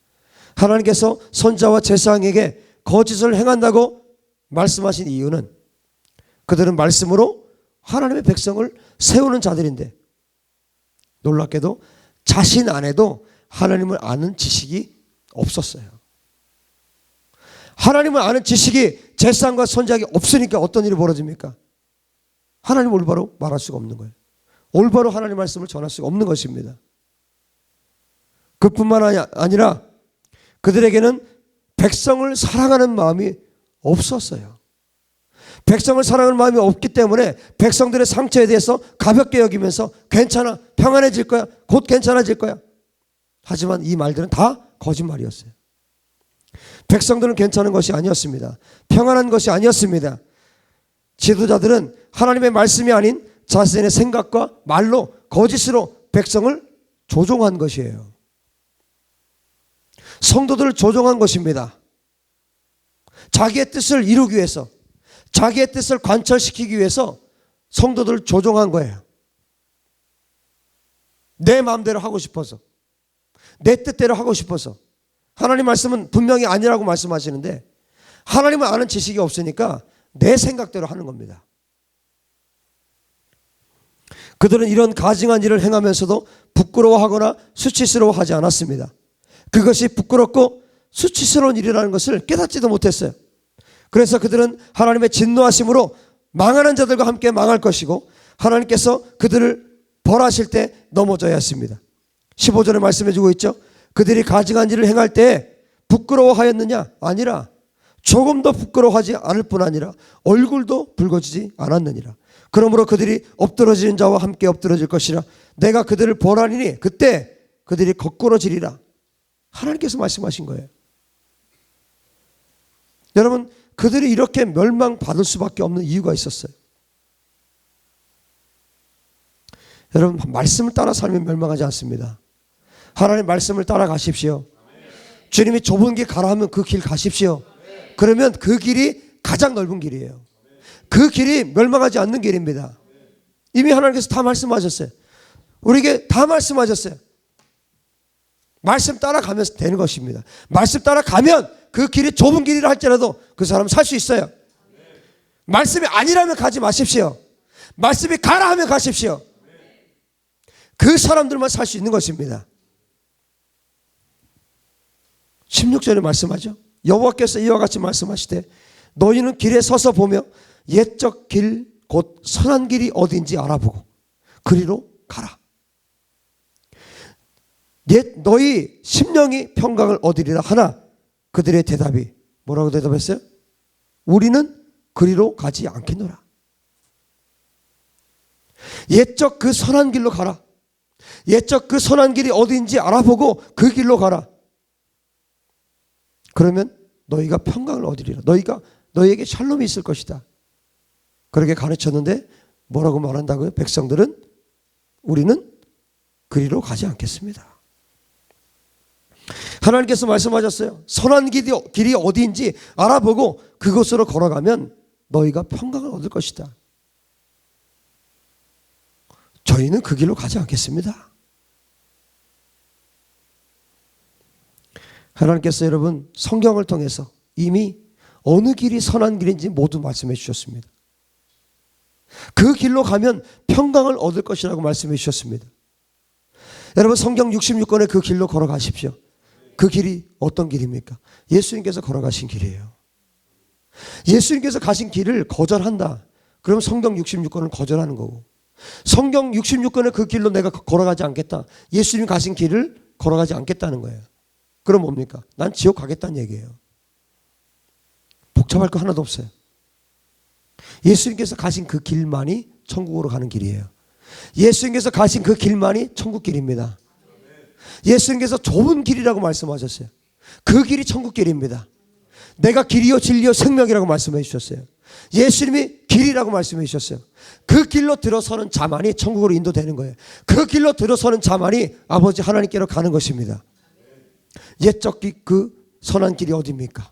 하나님께서 선지자와 제사장에게 거짓을 행한다고 말씀하신 이유는 그들은 말씀으로 하나님의 백성을 세우는 자들인데, 놀랍게도 자신 안에도 하나님을 아는 지식이 없었어요. 하나님을 아는 지식이 제사장과 선지자에게 없으니까 어떤 일이 벌어집니까? 하나님 올바로 말할 수가 없는 거예요. 올바로 하나님 말씀을 전할 수가 없는 것입니다. 그뿐만 아니라 그들에게는 백성을 사랑하는 마음이 없었어요. 백성을 사랑하는 마음이 없기 때문에 백성들의 상처에 대해서 가볍게 여기면서 괜찮아, 평안해질 거야, 곧 괜찮아질 거야. 하지만 이 말들은 다 거짓말이었어요. 백성들은 괜찮은 것이 아니었습니다. 평안한 것이 아니었습니다. 지도자들은 하나님의 말씀이 아닌 자신의 생각과 말로 거짓으로 백성을 조종한 것이에요. 성도들을 조종한 것입니다. 자기의 뜻을 이루기 위해서, 자기의 뜻을 관철시키기 위해서 성도들을 조종한 거예요. 내 마음대로 하고 싶어서, 내 뜻대로 하고 싶어서. 하나님 말씀은 분명히 아니라고 말씀하시는데 하나님을 아는 지식이 없으니까 내 생각대로 하는 겁니다. 그들은 이런 가증한 일을 행하면서도 부끄러워하거나 수치스러워하지 않았습니다. 그것이 부끄럽고 수치스러운 일이라는 것을 깨닫지도 못했어요. 그래서 그들은 하나님의 진노하심으로 망하는 자들과 함께 망할 것이고, 하나님께서 그들을 벌하실 때 넘어져야 했습니다. 15절에 말씀해 주고 있죠. 그들이 가증한 일을 행할 때 부끄러워하였느냐? 아니라 조금 더 부끄러워하지 않을 뿐 아니라 얼굴도 붉어지지 않았느니라. 그러므로 그들이 엎드러지는 자와 함께 엎드러질 것이라. 내가 그들을 벌하리니 그때 그들이 거꾸러지리라. 하나님께서 말씀하신 거예요. 여러분, 그들이 이렇게 멸망받을 수밖에 없는 이유가 있었어요. 여러분, 말씀을 따라 살면 멸망하지 않습니다. 하나님 말씀을 따라 가십시오. 주님이 좁은 길 가라 하면 그 길 가십시오. 그러면 그 길이 가장 넓은 길이에요. 그 길이 멸망하지 않는 길입니다. 이미 하나님께서 다 말씀하셨어요. 우리에게 다 말씀하셨어요. 말씀 따라가면서 되는 것입니다. 말씀 따라가면 그 길이 좁은 길이라 할지라도 그 사람은 살 수 있어요. 말씀이 아니라면 가지 마십시오. 말씀이 가라 하면 가십시오. 그 사람들만 살 수 있는 것입니다. 16절에 말씀하죠. 여호와께서 이와 같이 말씀하시되 너희는 길에 서서 보며 옛적 길 곧 선한 길이 어딘지 알아보고 그리로 가라. 옛 너희 심령이 평강을 얻으리라 하나 그들의 대답이 뭐라고 대답했어요? 우리는 그리로 가지 않겠노라. 옛적 그 선한 길로 가라. 옛적 그 선한 길이 어딘지 알아보고 그 길로 가라. 그러면 너희가 평강을 얻으리라. 너희에게 샬롬이 있을 것이다. 그렇게 가르쳤는데 뭐라고 말한다고요? 백성들은 우리는 그리로 가지 않겠습니다. 하나님께서 말씀하셨어요. 선한 길이 어디인지 알아보고 그곳으로 걸어가면 너희가 평강을 얻을 것이다. 저희는 그 길로 가지 않겠습니다. 하나님께서 여러분 성경을 통해서 이미 어느 길이 선한 길인지 모두 말씀해 주셨습니다. 그 길로 가면 평강을 얻을 것이라고 말씀해 주셨습니다. 여러분 성경 66권의 그 길로 걸어가십시오. 그 길이 어떤 길입니까? 예수님께서 걸어가신 길이에요. 예수님께서 가신 길을 거절한다. 그럼 성경 66권을 거절하는 거고, 성경 66권의 그 길로 내가 걸어가지 않겠다. 예수님 가신 길을 걸어가지 않겠다는 거예요. 그럼 뭡니까? 난 지옥 가겠다는 얘기예요. 복잡할 거 하나도 없어요. 예수님께서 가신 그 길만이 천국으로 가는 길이에요. 예수님께서 가신 그 길만이 천국 길입니다. 예수님께서 좁은 길이라고 말씀하셨어요. 그 길이 천국 길입니다. 내가 길이요 진리요 생명이라고 말씀해 주셨어요. 예수님이 길이라고 말씀해 주셨어요. 그 길로 들어서는 자만이 천국으로 인도되는 거예요. 그 길로 들어서는 자만이 아버지 하나님께로 가는 것입니다. 옛적 그 선한 길이 어디입니까?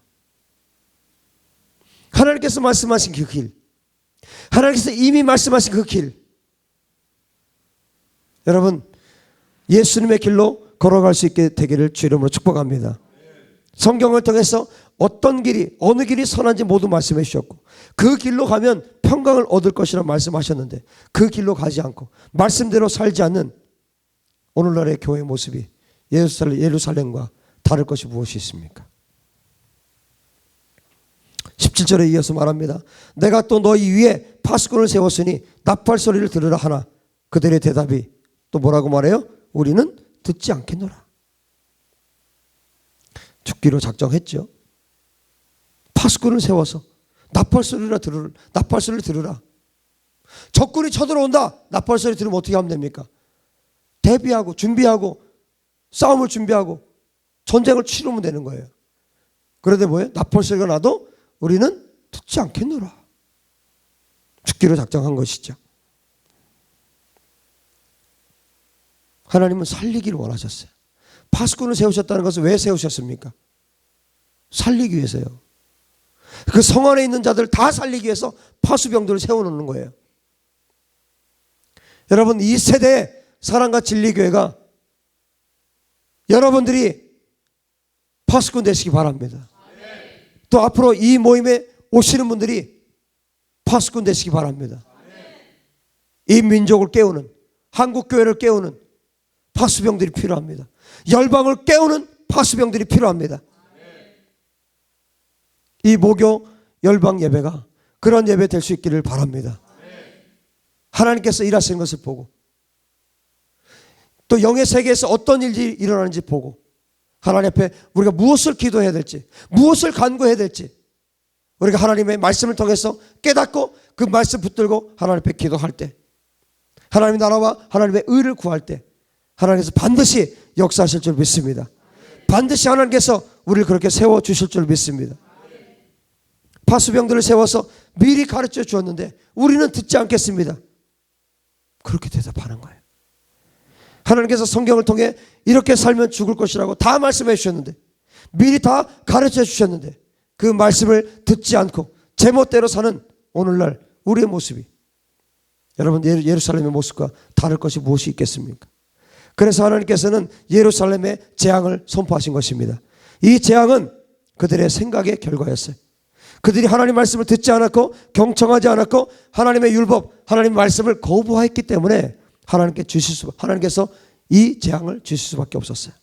하나님께서 말씀하신 그 길, 하나님께서 이미 말씀하신 그 길, 여러분 예수님의 길로 걸어갈 수 있게 되기를 주 이름으로 축복합니다. 성경을 통해서 어떤 길이 어느 길이 선한지 모두 말씀해 주셨고 그 길로 가면 평강을 얻을 것이라 말씀하셨는데 그 길로 가지 않고 말씀대로 살지 않는 오늘날의 교회의 모습이 예루살렘과 다를 것이 무엇이 있습니까? 17절에 이어서 말합니다. 내가 또 너희 위에 파수꾼을 세웠으니 나팔 소리를 들으라 하나 그들의 대답이 또 뭐라고 말해요? 우리는 듣지 않겠노라. 죽기로 작정했죠. 파수꾼을 세워서 나팔 소리를 들으라. 적군이 쳐들어온다. 나팔 소리 들으면 어떻게 하면 됩니까? 대비하고 준비하고 싸움을 준비하고 전쟁을 치르면 되는 거예요. 그런데 뭐예요? 나팔 소리가 나도 우리는 듣지 않겠노라. 죽기로 작정한 것이죠. 하나님은 살리기를 원하셨어요. 파수꾼을 세우셨다는 것은 왜 세우셨습니까? 살리기 위해서요. 그 성 안에 있는 자들 다 살리기 위해서 파수병들을 세워놓는 거예요. 여러분 이 세대의 사랑과 진리교회가 여러분들이 파수꾼 되시기 바랍니다. 또 앞으로 이 모임에 오시는 분들이 파수꾼 되시기 바랍니다. 이 민족을 깨우는, 한국교회를 깨우는 파수병들이 필요합니다. 열방을 깨우는 파수병들이 필요합니다. 이 목요 열방 예배가 그런 예배 될 수 있기를 바랍니다. 하나님께서 일하시는 것을 보고 또 영의 세계에서 어떤 일이 일어나는지 보고 하나님 앞에 우리가 무엇을 기도해야 될지, 무엇을 간구해야 될지 우리가 하나님의 말씀을 통해서 깨닫고 그 말씀 붙들고 하나님 앞에 기도할 때, 하나님의 나라와 하나님의 의를 구할 때 하나님께서 반드시 역사하실 줄 믿습니다. 반드시 하나님께서 우리를 그렇게 세워주실 줄 믿습니다. 파수병들을 세워서 미리 가르쳐 주었는데 우리는 듣지 않겠습니다. 그렇게 대답하는 거예요. 하나님께서 성경을 통해 이렇게 살면 죽을 것이라고 다 말씀해 주셨는데, 미리 다 가르쳐 주셨는데 그 말씀을 듣지 않고 제멋대로 사는 오늘날 우리의 모습이, 여러분 예루살렘의 모습과 다를 것이 무엇이 있겠습니까? 그래서 하나님께서는 예루살렘에 재앙을 선포하신 것입니다. 이 재앙은 그들의 생각의 결과였어요. 그들이 하나님 말씀을 듣지 않았고 경청하지 않았고 하나님의 율법, 하나님의 말씀을 거부했기 때문에 하나님께서 이 재앙을 주실 수밖에 없었어요.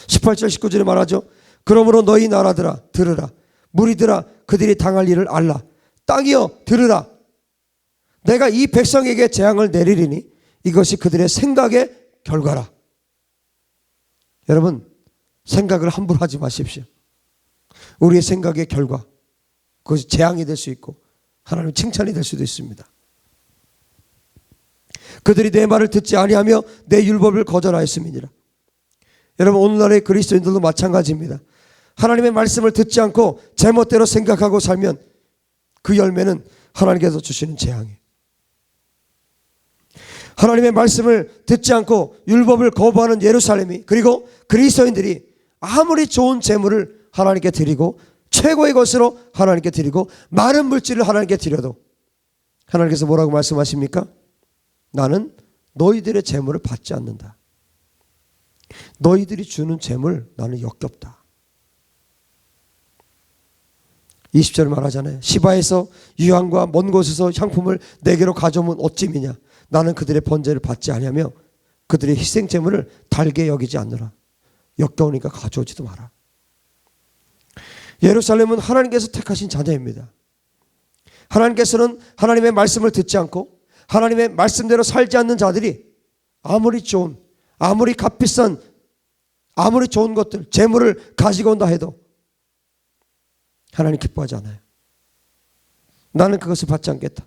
18절 19절에 말하죠. 그러므로 너희 나라들아 들으라, 무리들아 그들이 당할 일을 알라, 땅이여 들으라. 내가 이 백성에게 재앙을 내리리니 이것이 그들의 생각의 결과라. 여러분, 생각을 함부로 하지 마십시오. 우리의 생각의 결과, 그것이 재앙이 될 수 있고 하나님의 칭찬이 될 수도 있습니다. 그들이 내 말을 듣지 아니하며 내 율법을 거절하였음이니라. 여러분, 오늘날의 그리스도인들도 마찬가지입니다. 하나님의 말씀을 듣지 않고 제멋대로 생각하고 살면 그 열매는 하나님께서 주시는 재앙이에요. 하나님의 말씀을 듣지 않고 율법을 거부하는 예루살렘이, 그리고 그리스도인들이 아무리 좋은 재물을 하나님께 드리고 최고의 것으로 하나님께 드리고 많은 물질을 하나님께 드려도 하나님께서 뭐라고 말씀하십니까? 나는 너희들의 재물을 받지 않는다. 너희들이 주는 재물 나는 역겹다. 20절 말하잖아요. 시바에서 유향과 먼 곳에서 향품을 내게로 가져오면 어찌미냐. 나는 그들의 번제를 받지 아니하며 그들의 희생 제물을 달게 여기지 않노라. 역겨우니까 가져오지도 마라. 예루살렘은 하나님께서 택하신 자녀입니다. 하나님께서는 하나님의 말씀을 듣지 않고 하나님의 말씀대로 살지 않는 자들이 아무리 좋은, 아무리 값비싼, 아무리 좋은 것들, 재물을 가지고 온다 해도 하나님 기뻐하지 않아요. 나는 그것을 받지 않겠다.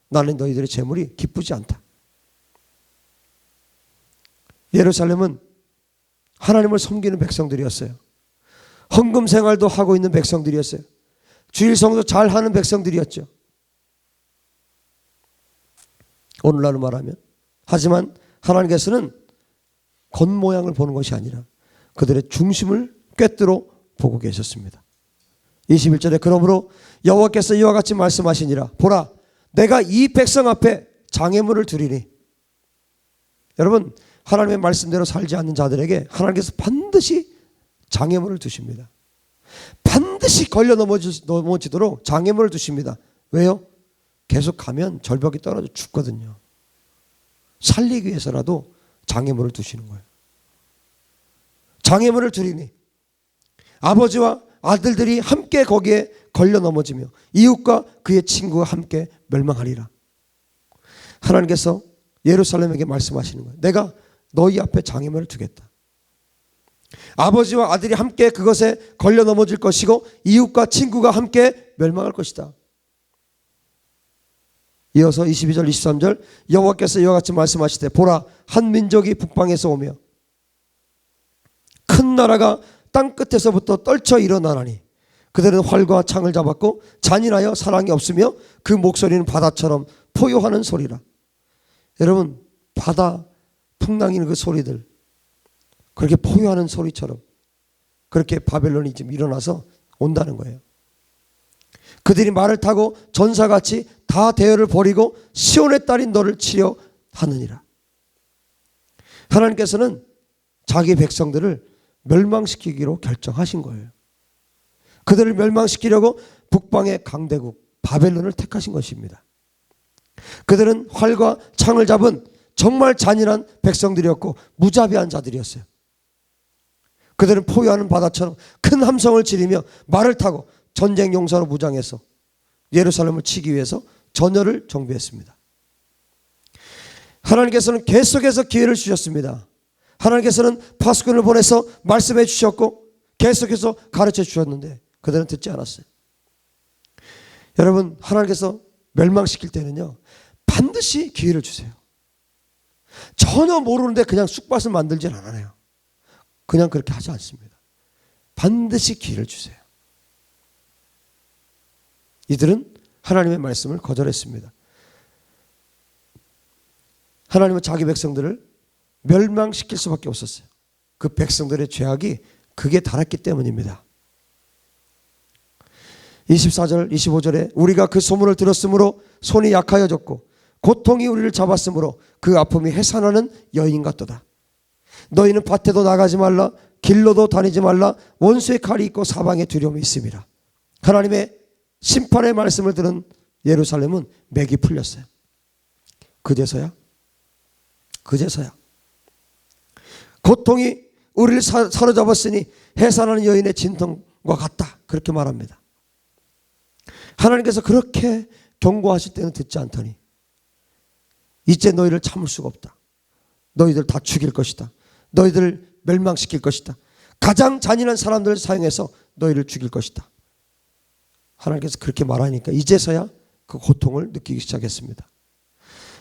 나는 너희들의 재물이 기쁘지 않다. 예루살렘은 하나님을 섬기는 백성들이었어요. 헌금 생활도 하고 있는 백성들이었어요. 주일 성도 잘 하는 백성들이었죠. 오늘날로 말하면. 하지만 하나님께서는 겉모양을 보는 것이 아니라 그들의 중심을 꿰뚫어 보고 계셨습니다. 21절에 그러므로 여호와께서 이와 같이 말씀하시니라. 보라, 내가 이 백성 앞에 장애물을 두리니. 여러분, 하나님의 말씀대로 살지 않는 자들에게 하나님께서 반드시 장애물을 두십니다. 반드시 걸려 넘어지도록 장애물을 두십니다. 왜요? 계속 가면 절벽이 떨어져 죽거든요. 살리기 위해서라도 장애물을 두시는 거예요. 장애물을 두리니 아버지와 아들들이 함께 거기에 걸려 넘어지며 이웃과 그의 친구가 함께 멸망하리라. 하나님께서 예루살렘에게 말씀하시는 거예요. 내가 너희 앞에 장애물을 두겠다. 아버지와 아들이 함께 그것에 걸려 넘어질 것이고 이웃과 친구가 함께 멸망할 것이다. 이어서 22절 23절 여호와께서 이와 같이 말씀하시되 보라, 한 민족이 북방에서 오며 큰 나라가 땅끝에서부터 떨쳐 일어나나니 그들은 활과 창을 잡았고 잔인하여 사랑이 없으며 그 목소리는 바다처럼 포효하는 소리라. 여러분, 바다 풍랑이는 그 소리들, 그렇게 포효하는 소리처럼 그렇게 바벨론이 지금 일어나서 온다는 거예요. 그들이 말을 타고 전사같이 다 대열을 벌이고 시온의 딸인 너를 치려 하느니라. 하나님께서는 자기 백성들을 멸망시키기로 결정하신 거예요. 그들을 멸망시키려고 북방의 강대국 바벨론을 택하신 것입니다. 그들은 활과 창을 잡은 정말 잔인한 백성들이었고 무자비한 자들이었어요. 그들은 포효하는 바다처럼 큰 함성을 지르며 말을 타고 전쟁 용사로 무장해서 예루살렘을 치기 위해서 전열을 정비했습니다. 하나님께서는 계속해서 기회를 주셨습니다. 하나님께서는 파수꾼을 보내서 말씀해 주셨고 계속해서 가르쳐 주셨는데 그들은 듣지 않았어요. 여러분, 하나님께서 멸망시킬 때는요, 반드시 기회를 주세요. 전혀 모르는데 그냥 쑥밭을 만들진 않아요. 그냥 그렇게 하지 않습니다. 반드시 기회를 주세요. 이들은 하나님의 말씀을 거절했습니다. 하나님은 자기 백성들을 멸망시킬 수밖에 없었어요. 그 백성들의 죄악이 극에 달했기 때문입니다. 24절 25절에 우리가 그 소문을 들었으므로 손이 약하여졌고 고통이 우리를 잡았으므로 그 아픔이 해산하는 여인 같도다. 너희는 밭에도 나가지 말라, 길로도 다니지 말라, 원수의 칼이 있고 사방에 두려움이 있음이라. 하나님의 심판의 말씀을 들은 예루살렘은 맥이 풀렸어요. 그제서야 고통이 우리를 사로잡았으니 해산하는 여인의 진통과 같다, 그렇게 말합니다. 하나님께서 그렇게 경고하실 때는 듣지 않더니 이제 너희를 참을 수가 없다. 너희들 다 죽일 것이다. 너희들 멸망시킬 것이다. 가장 잔인한 사람들을 사용해서 너희를 죽일 것이다. 하나님께서 그렇게 말하니까 이제서야 그 고통을 느끼기 시작했습니다.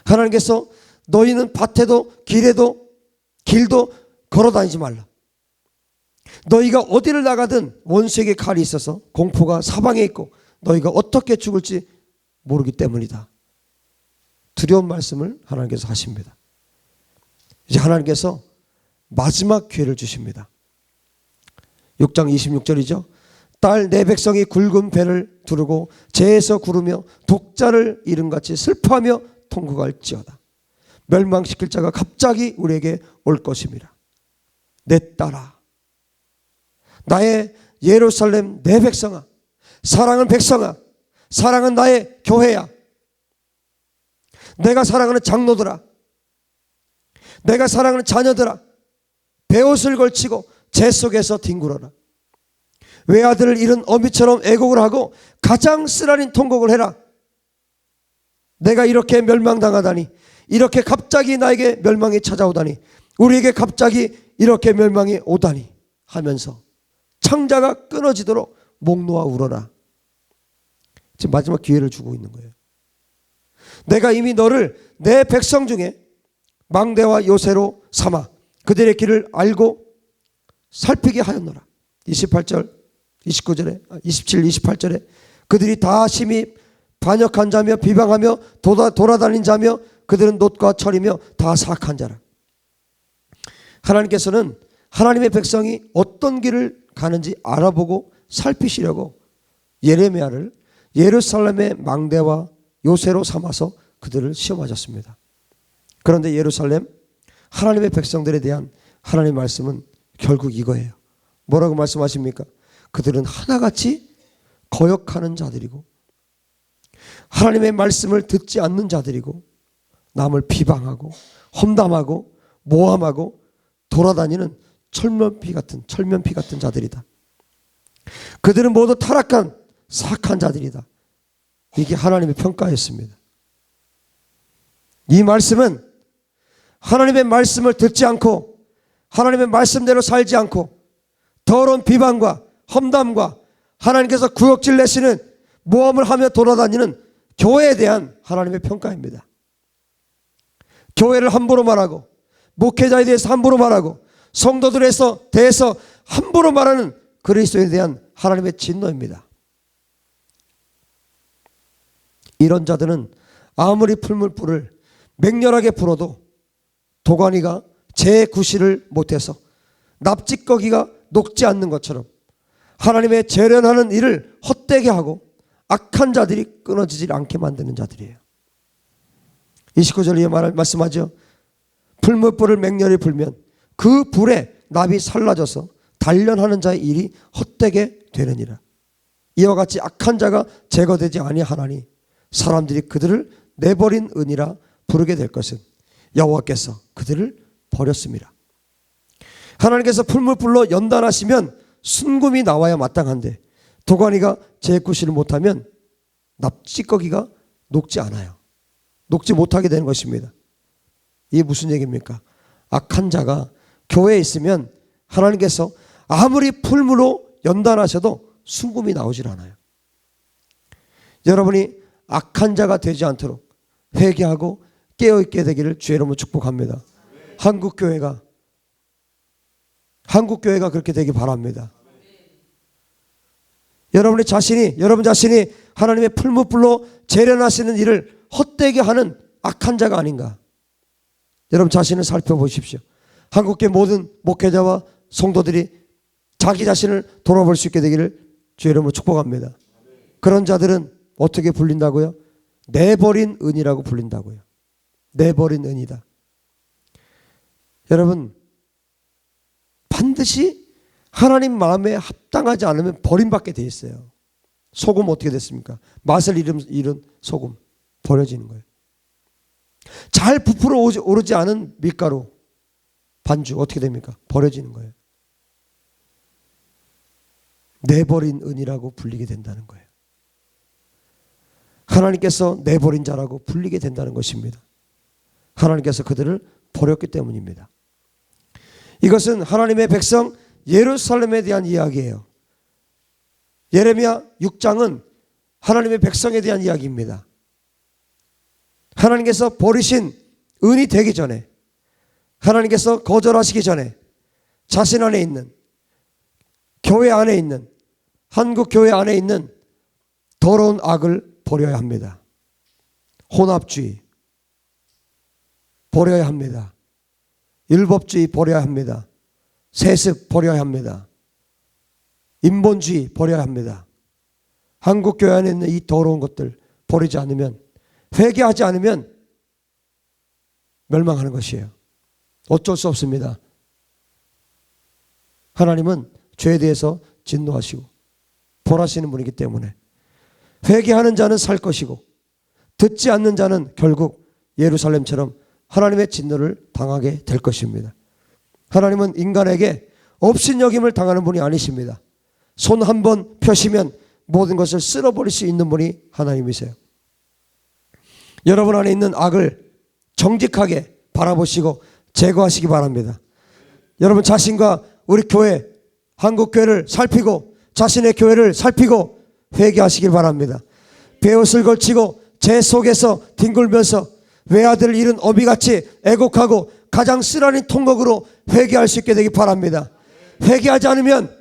하나님께서 너희는 밭에도 길도 걸어다니지 말라. 너희가 어디를 나가든 원수에게 칼이 있어서 공포가 사방에 있고 너희가 어떻게 죽을지 모르기 때문이다. 두려운 말씀을 하나님께서 하십니다. 이제 하나님께서 마지막 기회를 주십니다. 6장 26절이죠. 딸 내 백성이 굵은 배를 두르고 재에서 구르며 독자를 잃은같이 슬퍼하며 통곡할지어다. 멸망시킬 자가 갑자기 우리에게 올 것입니다. 내 딸아, 나의 예루살렘 내 백성아, 사랑하는 백성아, 사랑하는 나의 교회야, 내가 사랑하는 장로들아, 내가 사랑하는 자녀들아, 베옷을 걸치고 재 속에서 뒹굴어라. 외아들을 잃은 어미처럼 애곡을 하고 가장 쓰라린 통곡을 해라. 내가 이렇게 멸망당하다니, 이렇게 갑자기 나에게 멸망이 찾아오다니, 우리에게 갑자기 이렇게 멸망이 오다니 하면서 창자가 끊어지도록 목 놓아 울어라. 지금 마지막 기회를 주고 있는 거예요. 내가 이미 너를 내 백성 중에 망대와 요새로 삼아 그들의 길을 알고 살피게 하였노라. 28절 29절에 27, 28절에 그들이 다 심히 반역한 자며 비방하며 돌아다닌 자며 그들은 놋과 철이며 다 사악한 자라. 하나님께서는 하나님의 백성이 어떤 길을 가는지 알아보고 살피시려고 예레미야를 예루살렘의 망대와 요새로 삼아서 그들을 시험하셨습니다. 그런데 예루살렘 하나님의 백성들에 대한 하나님의 말씀은 결국 이거예요. 뭐라고 말씀하십니까? 그들은 하나같이 거역하는 자들이고 하나님의 말씀을 듣지 않는 자들이고 남을 비방하고 험담하고 모함하고 돌아다니는 철면피 같은 자들이다. 그들은 모두 타락한 사악한 자들이다. 이게 하나님의 평가였습니다. 이 말씀은 하나님의 말씀을 듣지 않고 하나님의 말씀대로 살지 않고 더러운 비방과 험담과 하나님께서 구역질 내시는 모함을 하며 돌아다니는 교회에 대한 하나님의 평가입니다. 교회를 함부로 말하고 목회자에 대해서 함부로 말하고 성도들에 대해서 함부로 말하는 그리스도에 대한 하나님의 진노입니다. 이런 자들은 아무리 풀물불을 맹렬하게 불어도 도가니가 재구실을 못해서 납작거기가 녹지 않는 것처럼 하나님의 재련하는 일을 헛되게 하고 악한 자들이 끊어지지 않게 만드는 자들이에요. 29절에 말씀하죠. 풀물불을 맹렬히 불면 그 불에 납이 살라져서 단련하는 자의 일이 헛되게 되느니라. 이와 같이 악한 자가 제거되지 아니하나니 사람들이 그들을 내버린 은이라 부르게 될 것은 여호와께서 그들을 버렸습니다. 하나님께서 풀물불로 연단하시면 순금이 나와야 마땅한데 도가니가 재구실을 못하면 납작거기가 녹지 않아요. 녹지 못하게 되는 것입니다. 이게 무슨 얘기입니까? 악한 자가 교회에 있으면 하나님께서 아무리 풀무로 연단하셔도 순금이 나오질 않아요. 여러분이 악한 자가 되지 않도록 회개하고 깨어있게 되기를 주의 이름으로 축복합니다. 한국교회가 그렇게 되기 바랍니다. 여러분 자신이 하나님의 풀무불로 재련하시는 일을 헛되게 하는 악한 자가 아닌가. 여러분 자신을 살펴보십시오. 한국교회 모든 목회자와 성도들이 자기 자신을 돌아볼 수 있게 되기를 주의 이름으로 축복합니다. 그런 자들은 어떻게 불린다고요? 내버린 은이라고 불린다고요. 내버린 은이다. 여러분 반드시 하나님 마음에 합당하지 않으면 버림받게 돼 있어요. 소금 어떻게 됐습니까? 맛을 잃은 소금 버려지는 거예요. 잘 부풀어 오르지 않은 밀가루 반죽 어떻게 됩니까? 버려지는 거예요. 내버린 은이라고 불리게 된다는 거예요. 하나님께서 내버린 자라고 불리게 된다는 것입니다. 하나님께서 그들을 버렸기 때문입니다. 이것은 하나님의 백성 예루살렘에 대한 이야기예요. 예레미야 6장은 하나님의 백성에 대한 이야기입니다. 하나님께서 버리신 은이 되기 전에, 하나님께서 거절하시기 전에 자신 안에 있는, 교회 안에 있는, 한국 교회 안에 있는 더러운 악을 버려야 합니다. 혼합주의 버려야 합니다. 율법주의 버려야 합니다. 세습 버려야 합니다. 인본주의 버려야 합니다. 한국 교회 안에 있는 이 더러운 것들 버리지 않으면, 회개하지 않으면 멸망하는 것이에요. 어쩔 수 없습니다. 하나님은 죄에 대해서 진노하시고 벌하시는 분이기 때문에 회개하는 자는 살 것이고 듣지 않는 자는 결국 예루살렘처럼 하나님의 진노를 당하게 될 것입니다. 하나님은 인간에게 업신여김을 당하는 분이 아니십니다. 손 한 번 펴시면 모든 것을 쓸어버릴 수 있는 분이 하나님이세요. 여러분 안에 있는 악을 정직하게 바라보시고 제거하시기 바랍니다. 여러분 자신과 우리 교회, 한국교회를 살피고 자신의 교회를 살피고 회개하시길 바랍니다. 베옷을 걸치고 제 속에서 뒹굴면서 외아들을 잃은 어미같이 애곡하고 가장 쓰라린 통곡으로 회개할 수 있게 되기 바랍니다. 회개하지 않으면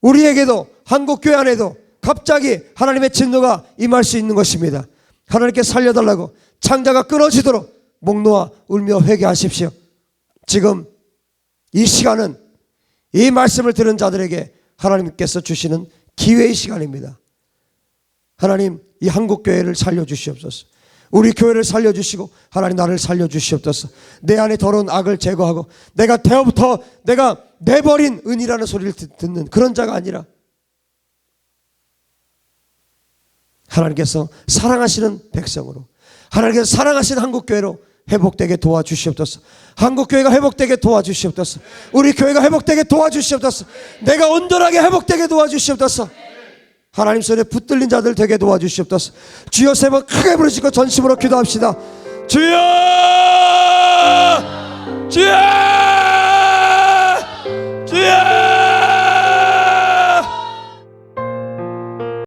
우리에게도 한국교회 안에도 갑자기 하나님의 진노가 임할 수 있는 것입니다. 하나님께 살려달라고 창자가 끊어지도록 목 놓아 울며 회개하십시오. 지금 이 시간은 이 말씀을 들은 자들에게 하나님께서 주시는 기회의 시간입니다. 하나님 이 한국교회를 살려주시옵소서. 우리 교회를 살려주시고 하나님 나를 살려주시옵소서. 내 안에 더러운 악을 제거하고 내가 대어부터 내가 내버린 은이라는 소리를 듣는 그런 자가 아니라 하나님께서 사랑하시는 백성으로, 하나님께서 사랑하시는 한국교회로 회복되게 도와주시옵소서. 한국교회가 회복되게 도와주시옵소서. 우리 교회가 회복되게 도와주시옵소서. 내가 온전하게 회복되게 도와주시옵소서. 하나님 손에 붙들린 자들 되게 도와주시옵소서. 주여 세 번 크게 부르시고 전심으로 기도합시다. 주여! 주여!